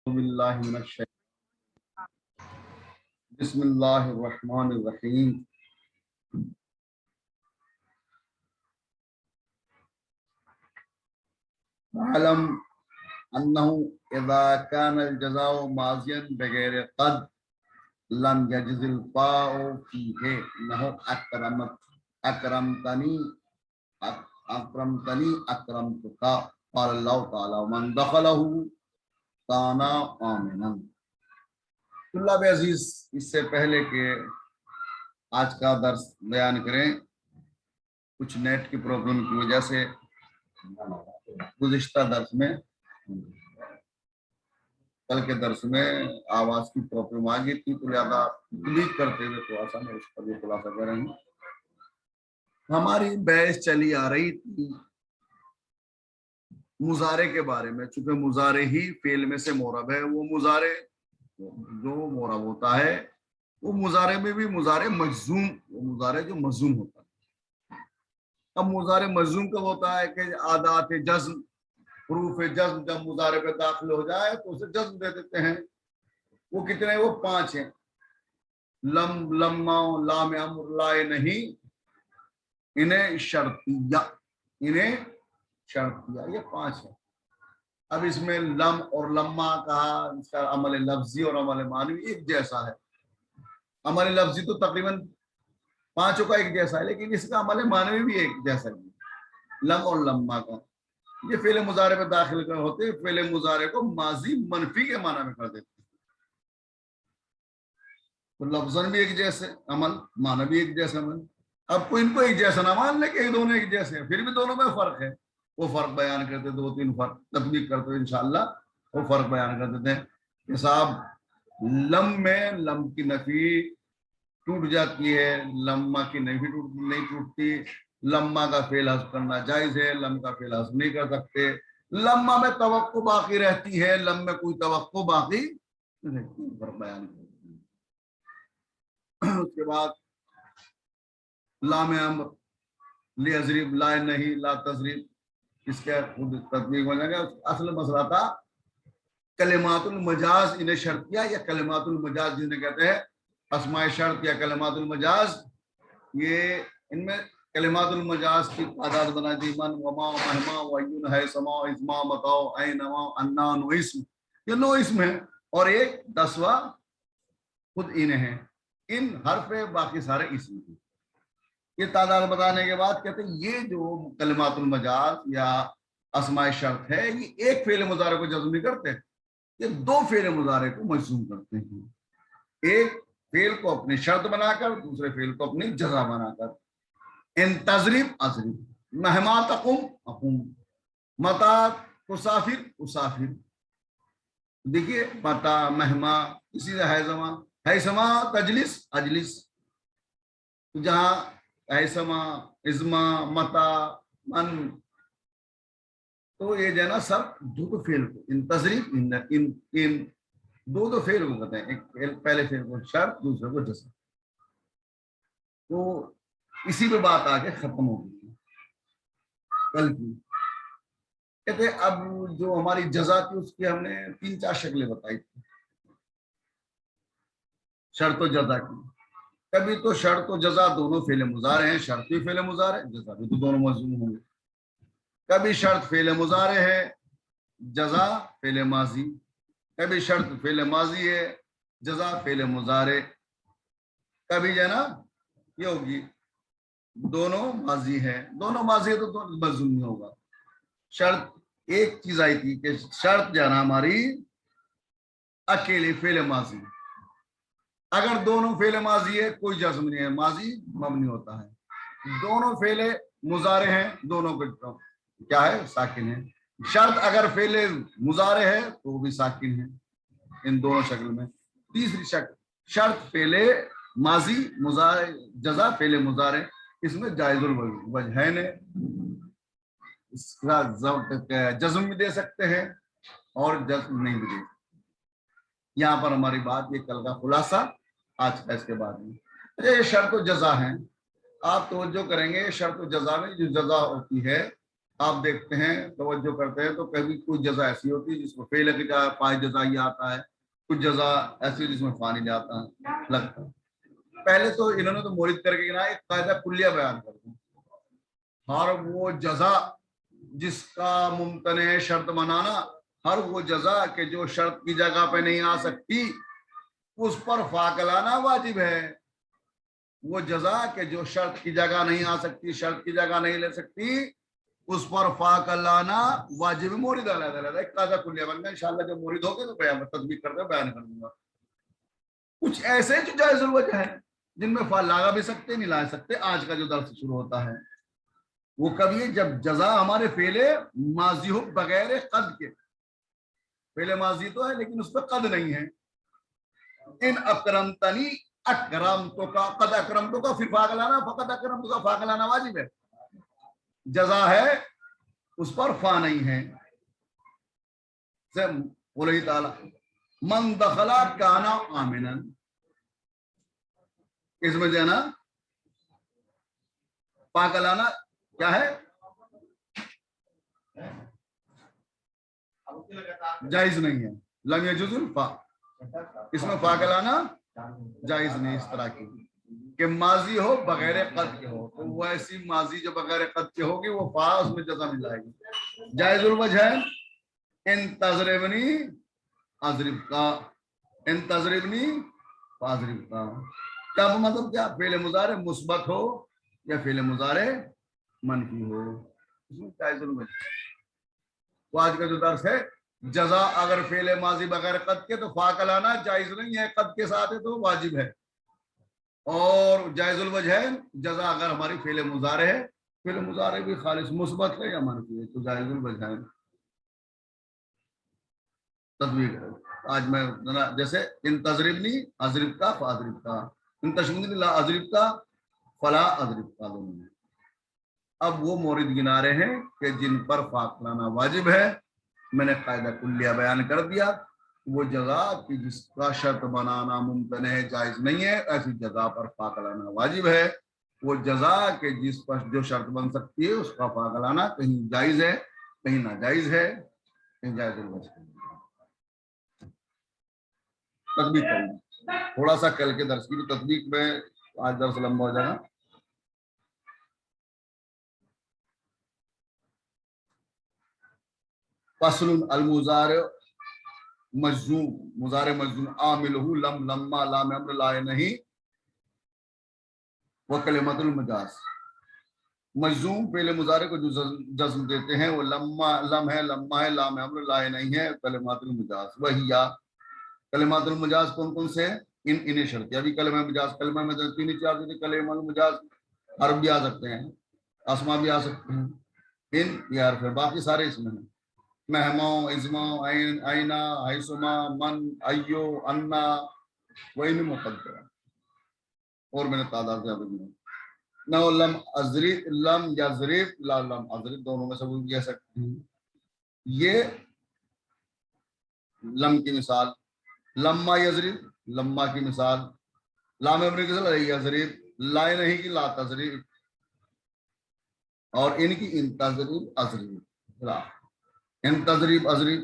باللہ من الشیطان بسم اللہ الرحمن الرحیم علم انہ اذا کان الجزاء ماضیا بغیر قد لم یجز الفاء فیہ نحو اکرمتنی اکرمتک قال اللہ تعالی من دخلہ کان آمنا۔ طلاب عزیز، اس سے پہلے کہ آج کا درس بیان کریں، کچھ نیٹ کی پرابلم کی وجہ سے گزشتہ درس میں کل کے درس میں آواز کی پرابلم آ گئی تھی، تو لہٰذا ڈیلیٹ کرتے ہوئے تھوڑا سا میں اس کا بھی خلاصہ کر رہی ہوں۔ ہماری بحث چلی آ رہی تھی مضارع کے بارے میں، چونکہ مضارع ہی فعل میں سے مورب ہے۔ وہ مضارع جو مورب ہوتا ہے وہ مضارع میں بھی مضارع مجزوم، وہ مضارع جو مجزوم ہوتا ہے۔ اب مضارع مجزوم کب ہوتا ہے کہ عادات جزم، حروف جزم جب مضارع پہ داخل ہو جائے تو اسے جزم دے دیتے ہیں۔ وہ کتنے؟ وہ 5 ہیں۔ لم، لما، لام امر، لائے نہیں، انہیں شرطیہ، انہیں شرطیہ، یہ 5 ہیں۔ اب اس میں لم اور لما کہا، اس کا عمل لفظی اور عمل معنوی ایک جیسا ہے۔ عمل لفظی تو تقریباً 5 کا ایک جیسا ہے، لیکن اس کا عمل معنوی بھی ایک جیسا ہے۔ لم اور لما کا یہ فعل مضارع پہ داخل کر ہوتے، فعل مضارع کو ماضی منفی کے معنی میں کر دیتے ہیں۔ تو لفظاً بھی ایک جیسے عمل، معنی بھی ایک جیسا عمل۔ اب کوئی ان کو ایک جیسا نہ مان لے کہ دونوں ایک جیسے ہیں، پھر بھی دونوں میں فرق ہے۔ وہ فرق بیان کرتے، 2-3 فرق تطبیق کرتے انشاءاللہ وہ فرق بیان کر دیتے ہیں کہ صاحب لم میں لم کی نفی ٹوٹ جاتی ہے، لما کی نفی نہیں ٹوٹتی۔ لما کا فعل حذف کرنا جائز ہے، لم کا فعل حذف نہیں کر سکتے۔ لما میں توقع باقی رہتی ہے، لم میں کوئی توقع باقی نہیں رہتی۔ فرق بیان کرتے ہیں۔ اس کے بعد لام امر، لیضرب، لا نہیں، لا تضرب، اس کے خود تطبیق ہو جائے گا۔ اصل مسئلہ تھا کلمات المجاز انہیں شرطیہ یا کلمات المجاز جنہیں کہتے ہیں اسماء شرط یا کلمات المجاز، یہ ان میں کلمات المجاز کی تعداد بنا دی، من، وما، مہما، وعین، ہے، سما، اسما، متاؤ، اینما، انان، اسم، یہ 9 اسم ہیں، اور ایک 10واں خود ان ہیں۔ ان حرف باقی سارے اسم ہیں۔ یہ تعداد بتانے کے بعد کہتے ہیں یہ جو کلمات المجاز یا اسماء شرط ہے، یہ ایک فعل مضارع کو جزم نہیں کرتے، یہ 2 فعل مضارع کو مجزوم کرتے ہیں۔ ایک فعل کو اپنی شرط بنا کر، دوسرے فعل کو اپنی جزا بنا کر۔ ان تضرب، اضرب، مہما تقم، اقوم، متا تسافر، اسافر۔ دیکھیے متا، مہما، اسی سے حیثما، حیثما تجلس، اجلس۔ جہاں ایسما، ازما، متا، من، تو یہ جو ہے نا سب 2 فعل کو، ان تضریب، ان 2 فعل کو کہتے ہیں۔ ایک پہلے فعل کو شرط، دوسرے کو جزم۔ تو اسی پہ بات آگے ختم ہو گئی کل کی۔ کہتے ہیں اب جو ہماری جزا تھی اس کی ہم نے 3-4 شکلیں بتائی تھی شرط و جزا کی۔ کبھی تو شرط و جزا دونوں فعل مضارع ہیں، شرط بھی فعل مضارع، جزا بھی تو دونوں مجزوم ہوں گے۔ کبھی شرط فعل مضارع ہے، جزا فعل ماضی۔ کبھی شرط فعل ماضی ہے، جزا فعل مضارع۔ کبھی جو ہے نا یہ ہوگی دونوں ماضی ہے، دونوں ماضی ہے تو مجزوم نہیں ہوگا۔ شرط ایک چیز آئی تھی کہ شرط جو ہے نا ہماری اکیلی فعل ماضی، اگر دونوں فعل ماضی ہے کوئی جزم نہیں ہے، ماضی مبنی ہوتا ہے۔ دونوں فعل مضارع ہیں، دونوں کو کیا ہے؟ ساکن ہے۔ شرط اگر فعل مضارع ہے تو وہ بھی ساکن ہے، ان دونوں شکل میں۔ تیسری شکل شرط فعل ماضی، مضارع جزا فعل مضارع، اس میں جائز الوجہین ہے، اس کا جزم بھی دے سکتے ہیں اور جزم نہیں بھی دے سکتے۔ یہاں پر ہماری بات یہ کل کا خلاصہ آج کا اس کے بعد میں۔ اچھا، یہ شرط و جزا ہیں، آپ توجہ کریں گے۔ شرط و جزا میں جو جزا ہوتی ہے آپ دیکھتے ہیں توجہ کرتے ہیں تو کبھی کچھ جزا ایسی ہوتی ہے جس کو فعل کی جگہ فاعل جزائی آتا ہے، کچھ جزا ایسی جس میں فاعل جاتا ہے لگتا ہے۔ پہلے تو انہوں نے تو مورد کر کے ایک قاعدہ کلیہ بیان کر دیا، ہر وہ جزا جس کا ممتنع شرط منانا، ہر وہ جزا کہ جو شرط کی جگہ پہ نہیں آ سکتی اس پر فاعل لانا واجب ہے۔ وہ جزا کہ جو شرط کی جگہ نہیں آ سکتی، شرط کی جگہ نہیں لے سکتی، اس پر فاعل لانا واجب مورد علیحدہ ایک قاعدہ کلیہ بن گیا۔ انشاءاللہ جب مورد ہوگے تو بیان تطبیق کرتے بیان کر دوں گا۔ کچھ ایسے جو جائز الوجہ ہیں جن میں فاعل لا بھی سکتے نہیں لا سکتے، آج کا جو درس شروع ہوتا ہے وہ کبھی جب جزا ہمارے فعل ماضی ہو بغیر قد کے، فعل ماضی تو ہے لیکن اس پہ قد نہیں ہے، ان اکرمتنی اکرمتو کا قد اکرمتو کا پھر فاعل لانا، فقط اکرمتو کا فاعل لانا واجب ہے، جزا ہے اس پر فا نہیں ہے۔ بولے تعالی من دخلا کانا آمنا، اس میں جو ہے نا فاعل لانا کیا ہے جائز نہیں ہے، لم یجوز الفا، اس میں فاعل لانا جائز نہیں، اس طرح کی کہ ماضی ہو بغیر قد کے ہو، تو وہ ایسی ماضی جو بغیر قد کے ہوگی وہ فا اس میں جزا مل جائے گی۔ جائز الوجہ ہے ان تضربنی اضرب کا، ان تضربنی فاضرب کا، کب مطلب کیا فعل مضارع مثبت ہو یا فعل مضارع منفی ہو، اس میں جائز الوجہ۔ تو آج کا جو درس ہے جزا اگر فعل ماضی بغیر قد کے تو فاعل لانا جائز نہیں ہے، قد کے ساتھ ہے تو واجب ہے، اور جائز الوجہ ہے جزا اگر ہماری فعل مضارع ہے، فعل مضارع بھی خالص مثبت ہے یا منفی ہے تو جائز الوجہ ہے۔ تطبیق آج میں جیسے ان تضربنی اضرب کا فاضرب کا، ان تشمدنی لا اضرب کا فلا اضرب کا، دونوں میں اب وہ مورد گنا رہے ہیں کہ جن پر فاعل لانا واجب ہے۔ میں نے قاعدہ کلیہ بیان کر دیا، وہ جزا کی جس کا شرط بنانا ممتنع جائز نہیں ہے، ایسی جزا پر فاعل لانا واجب ہے۔ وہ جزا کے جس پر جو شرط بن سکتی ہے اس کا فاعل لانا کہیں جائز ہے کہیں ناجائز ہے، کہیں جائز الوجہ ہے۔ تطبیق کرنا تھوڑا سا کل کے درس کی بھی تطبیق میں، آج درس لمبا ہو جائے گا۔ فصل المضارع مجزوم، مضارع مجزوم عاملہ لم لما لام امر لائے نہیں وکلمۃ المجاز، مجزوم فعل مضارع کو جو جزم دیتے ہیں وہ لما لم ہے، لما ہے، لام امر لائے نہیں ہے، کلمات المجاز وہی یا کلمات المجاز کون کون سے ان شرط، ابھی کلمہ مجاز، کلمہ میں تین چار دیتے، کلمہ المجاز حرف بھی آ سکتے ہیں، اسما بھی آ سکتے ہیں، ان یہ حرف ہے، باقی سارے اس میں ہیں، مہمو ازمو عین عینا حیثما من ایو انا وین مقدر، اور میں نے تعداد زیادہ دی نو لم ازرف لم یزرف لا لم ازرف، دونوں میں سے کوئی بھی کہہ سکتے ہیں۔ یہ لم کی مثال، لما یزرف لما کی مثال، لام امر کی مثال یزرف، لائے نہیں کی لا تزرف، اور ان کی ان تزرف ازرف، ان تضریب ازریب،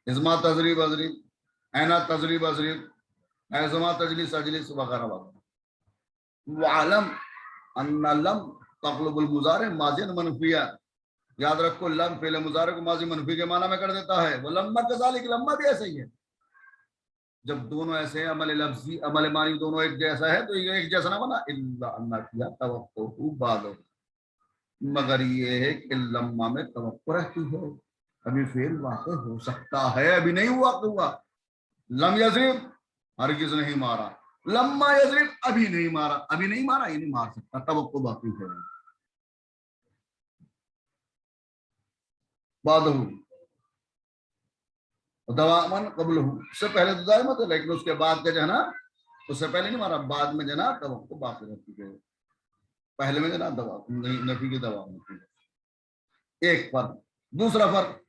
ازما تضریب ازریب، اینا تضریب ازریب، ایزما تجلیس اجلیس وغیرہ وغیرہ۔ وعلم ان لم تقلب المضارع ماضی منفیہ، یاد رکھو لم فعل مضارع کو ماضی منفی کے معنی میں کر دیتا ہے، ولما کذالک، لما بھی ایسا ہی ہے، جب دونوں ایسے ہیں عمل لفظی عمل معنی دونوں ایک جیسا ہے تو یہ ایک جیسا نہ بنا، الا ان کیا توقع بعد، مگر یہ ہے کہ لما میں توقع رہتی ہے، ابھی فعل واقع ہو سکتا ہے، ابھی نہیں ہوا۔ لم یضرب ہرگز نہیں مارا، لما یضرب ابھی نہیں مارا، ابھی نہیں مارا یہ نہیں مار سکتا، توقع باقی ہے۔ بعدہ دوامن قبلہ، اس سے پہلے تو دائمت ہے لیکن اس کے بعد کا جو ہے نا، اس سے پہلے نہیں مارا، بعد میں جو ہے نا توقع باقی رہتی ہے، پہلے میں جو ہے نا دوا نفی کی دوا ہوتی ہے۔ ایک فرق، دوسرا فرق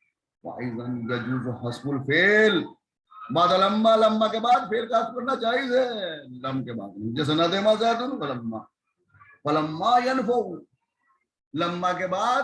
وَأَيْضًا يَجُوزُ حَذْفُ الْفِعْلِ بعد لما، لما کے بعد فعل کا حذف کرنا جائز ہے، لم کے بعد نہیں، جیسے ندم زید فلما، فلما ينفع، لما کے بعد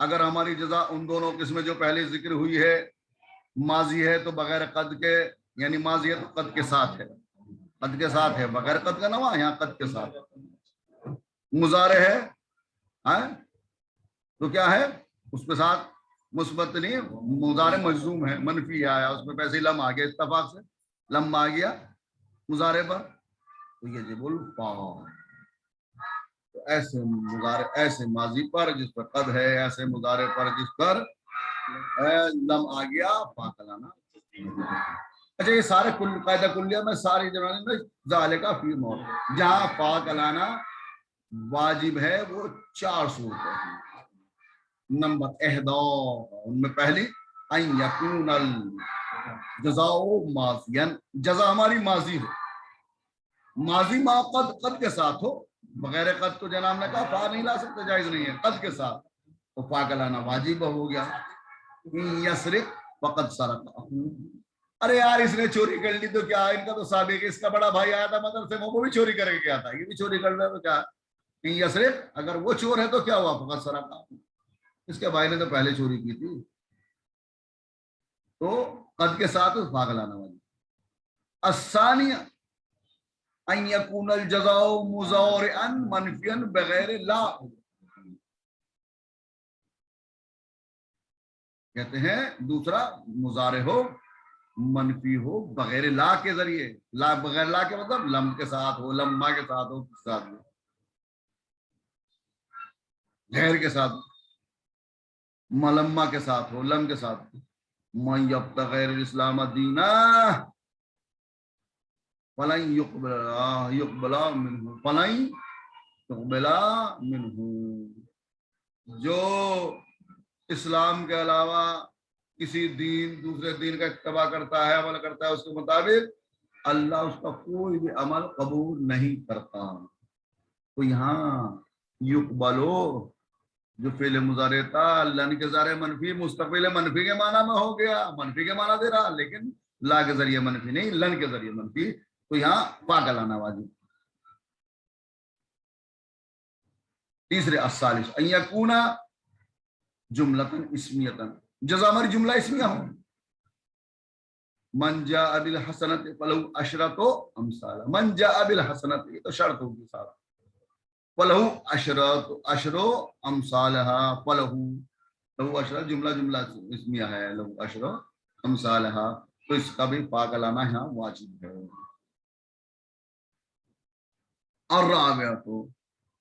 اگر ہماری جزا ان دونوں قسمیں جو پہلے ذکر ہوئی ہے ماضی ہے تو بغیر قد کے، یعنی ماضی ہے تو قد کے ساتھ ہے، قد کے ساتھ ہے، بغیر قد کا نوا یہاں قد کے ساتھ، مضارع ہے تو کیا ہے اس کے ساتھ مثبت نہیں، مضارع مجزوم ہے، منفی آیا اس میں پیسے لم آ گیا، اتفاق سے لم آ گیا مضارع پر، تو یجب الفاء، تو ایسے مضارع ایسے ماضی پر جس پر قد ہے، ایسے مضارع پر جس پر لم آ گیا فا کلانا۔ اچھا یہ سارے قاعدہ کلیہ میں ساری جمانے میں ذالکا فی موضع، جہاں فا کلانا واجب ہے وہ 4 صورتیں ہیں۔ نمبر 11 ان میں پہلی ان یکون الجزاء ماضیا، جزا ہماری ماضی ہو، ماضی ما قد کے ساتھ ہو، بغیر قد تو جناب نے کہا فا نہیں لا سکتے، جائز نہیں ہے، قد کے ساتھ تو فا کلانا واجب ہو گیا۔ یسرق فقد سرق، ارے یار اس نے چوری کر لی تو کیا، ان کا تو سابق، اس کا بڑا بھائی آیا تھا مدرسے میں وہ بھی چوری کر کے گیا تھا، یہ بھی چوری کر رہا تو کیا، یسرق اگر وہ چور ہے تو کیا ہوا فقد سرق، اس کے بھائی نے تو پہلے چوری کی تھی، تو قد کے ساتھ فا کلانا واجب۔ الثانیہ ان یکون الجزاء مضارعا منفیا بغیر لا، کہتے ہیں دوسرا مضارع ہو منفی ہو بغیر لا کے ذریعے، لا بغیر لا کے مطلب لم کے ساتھ ہو، لما کے ساتھ ہو، ساتھ ہو، غیر کے ساتھ، ملما کے ساتھ ہو، لم کے ساتھ ہو۔ من یبتغی غیر الاسلام دینا فلن یقبل منہ، فلن یقبل منہ، جو اسلام کے علاوہ کسی دین دوسرے دین کا اتباع کرتا ہے، عمل کرتا ہے اس کے مطابق، اللہ اس کا کوئی بھی عمل قبول نہیں کرتا۔ تو یہاں یقبلو جو فعل مضارع تھا لن کے ذریعے منفی، مستقبل منفی کے معنی میں ہو گیا، منفی کے معنی دے رہا، لیکن لا کے ذریعے منفی نہیں، لن کے ذریعے منفی، تو یہاں فا کلانا واجب۔ تیسرے الثالث ان یکون جملۃ اسمیۃ، جزا ہماری جملہ اسمیہ ہو، من جاء بالحسنۃ فلہ عشرۃ امثالھا، من جاء بالحسنۃ یہ تو شرط ہوگی صاحب، فلہ عشر امثالھا، فلہ لہو عشرہ جملہ اسمیہ ہے، لہو عشر امثالھا، تو اس کا بھی فا کلانا یہاں واجب ہے۔ الرابعۃ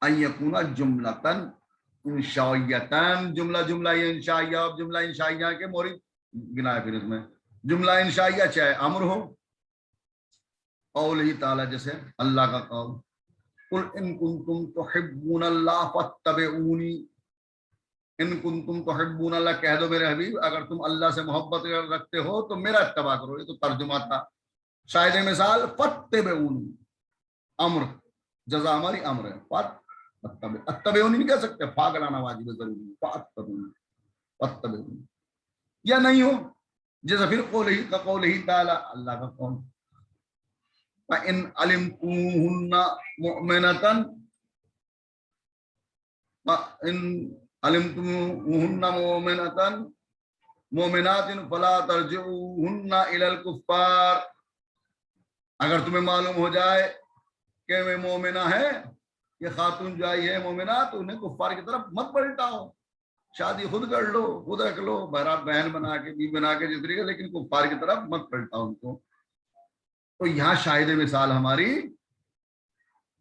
ان یکون جملۃ انشائیتان، جملہ انشائیہ، اب جملہ انشائیہ کے مورد گنائے، پھر اس میں جملہ انشائیہ چاہے امر ہو، قول ہی تعالیٰ جیسے اللہ کا قول، قل ان کنتم تحبون اللہ فاتبعونی، ان کنتم تحبون اللہ، کہہ دو میرے حبیب اگر تم اللہ سے محبت رکھتے ہو تو میرا اتباع کرو، یہ تو ترجمہ تھا، شاہد مثال فاتبعونی امر، جزا ہماری امر ہے، اتبعونی نہیں کہہ سکتے، فا کلانا واجب ہے ضروری، فاتبعونی یا نہیں ہو، جیسا پھر قول ہی تعالی اللہ کا قول، فَإِنْ عَلِمْتُمُوهُنَّ مُؤْمِنَةً فَإِنْ عَلِمْتُمُوهُنَّ مُؤْمِنَاتٍ فَلَا تَرْجِعُوهُنَّ إِلَى الْكُفَّارِ، اگر تمہیں معلوم ہو جائے کہ وہ مومنہ ہے، یہ خاتون جو آئی ہے مومنہ، تو انہیں کفار کی طرف مت پلٹاؤ، شادی خود کر لو، خود رکھ لو، بہن بنا کے، بیوی بنا کے، جس طریقے، لیکن کفار کی طرف مت پلٹاؤ ان کو۔ تو یہاں شاہد مثال ہماری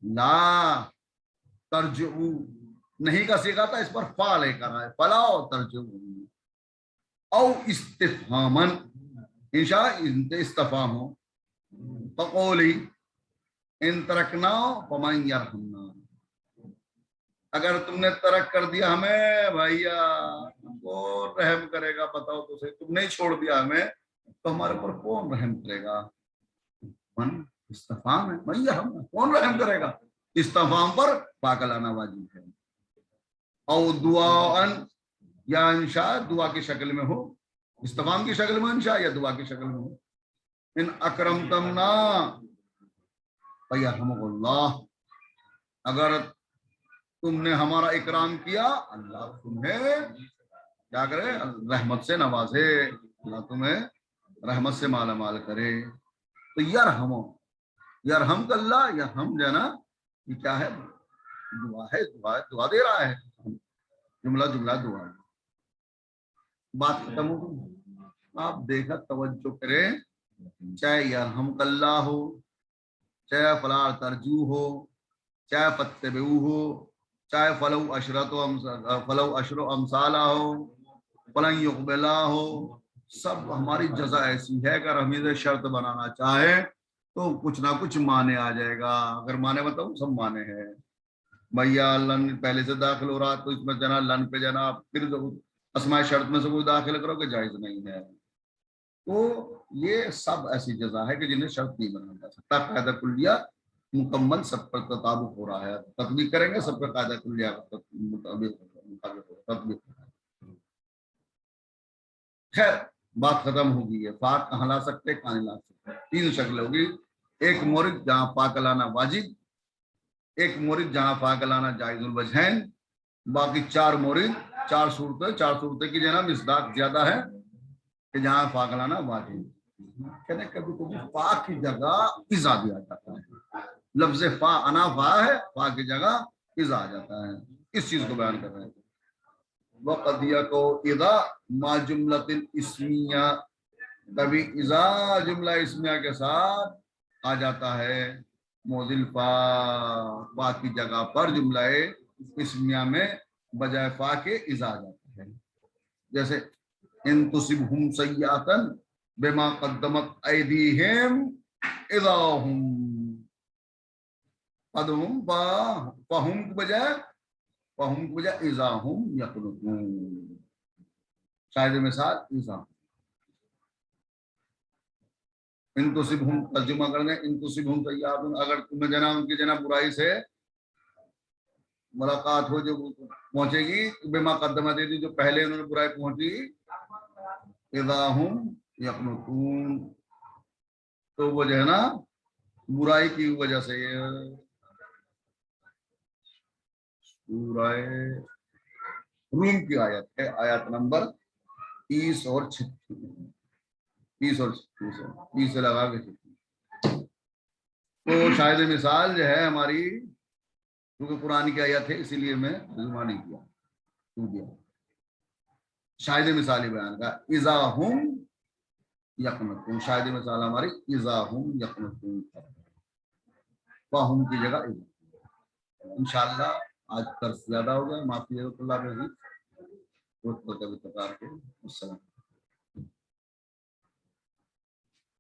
لا ترجعو، نہیں کا صیغہ تھا، اس پر فا لے کر آئے، فلا ترجعو، او استفہامن، انشاء استفہام ہو، فقولی ان ترکنا فمن یرحمنا، اگر تم نے ترک کر دیا ہمیں بھائیا کون رحم کرے گا، بتاؤ تو صحیح، تم نہیں چھوڑ دیا ہمیں تو ہمارے اوپر کون رحم کرے گا، من استفہام ہے، من یرحمنا، کون رحم کرے گا، استفہام پر فا کلانا واجب ہے۔ او دعاء یا انشاء دعا کی شکل میں ہو، استفہام کی شکل میں انشاء یا دعا کی شکل میں ہو، ان اکرمتمنا فیرحمک اللہ، اگر تم نے ہمارا اکرام کیا اللہ تمہیں کیا کرے؟ رحمت سے نوازے، اللہ تمہیں رحمت سے مالا مال کرے. تو یرحمو، یرحم اللہ، یرحم جو ہے نا یہ کیا ہے؟ دعا ہے، دعا دے رہا ہے، جملہ دعا. بات ختم ہو گئی. آپ دیکھا، توجہ کریں، چاہے یرحم اللہ ہو، چاہے فلا ترجو ہو، چاہے فتبعو ہو، چاہے فلو اشر امثالہ ہو، فلن یقبلہ ہو، سب ہماری جزا ایسی ہے کہ ہمیں شرط بنانا چاہے تو کچھ نہ کچھ مانے آ جائے گا. اگر مانے بتاؤں سب مانے ہیں. بھیا لن پہلے سے داخل ہو رہا تو اس میں جنا لن پہ جنا پھر اسماء شرط میں سے کوئی داخل کرو کہ جائز نہیں ہے. تو یہ سب ایسی جزا ہے کہ جنہیں شرط نہیں بنانا جا سکتا. قاعدہ کلیہ مکمل سب پر تطابق ہو رہا ہے. تطبیق کریں گے سب پر قاعدہ کلیہ تطبیق. خیر بات ختم ہو گئی ہے. پاک کہاں لا سکتے، کہاں نہیں لا سکتے. تین شکل ہوگی. ایک مورد جہاں پاک لانا واجب، ایک مورد جہاں پاک لانا جائز الوجہین، باقی چار مورد، چار صورتیں کی جناب مصداق زیادہ ہے کہ جہاں پاک لانا واجب. کہتے ہیں کبھی کبھی پاک کی جگہ اذا بھی آ جاتا ہے. لفظ فا انا فا ہے، فا کی جگہ اذا آ جاتا ہے. اس چیز کو بیان کر رہے ہیں. وقدیہ کو اذا ما جملۃ اسمیہ، کبھی اذا جملہ اسمیہ کے ساتھ آ جاتا ہے. موذل فا کی جگہ پر جملہ اسمیہ میں بجائے فا کے اذا آ جاتا ہے. جیسے ان تصبہم سیئۃ بما قدمت ایدیہم اذا ہم، قدہم فہم کی بجائے اذا ہم یقنطون. شاہد مثال اذا. ان تصبہم ترجمہ کر دیں، ان تصبہم سیئۃ، اگر تمہیں جنا ان کی جنا برائی سے ملاقات ہو، جو پہنچے گی بما قدمت ایدی، جو پہلے انہوں نے برائی پہنچی، اذا ہم یقنطون، تو وہ جو ہے نا برائی کی وجہ سے. سورہ روم کی آیت ہے، آیت نمبر 30 اور 36، 30 اور 36 30 سے لگا کے 36. تو شاہد مثال جو ہے ہماری، کیونکہ قرآن کی آیت ہے اسی لیے میں ترجمہ نہیں کیا. شاہد مثال ہی بیان کا اذا ہم یقنطون. شاہد مثال ہماری اذا ہم یقنطون، فہم کی جگہ اذا. انشاءاللہ آج درس زیادہ ہو گیا، معافی ہے اللہ السلام.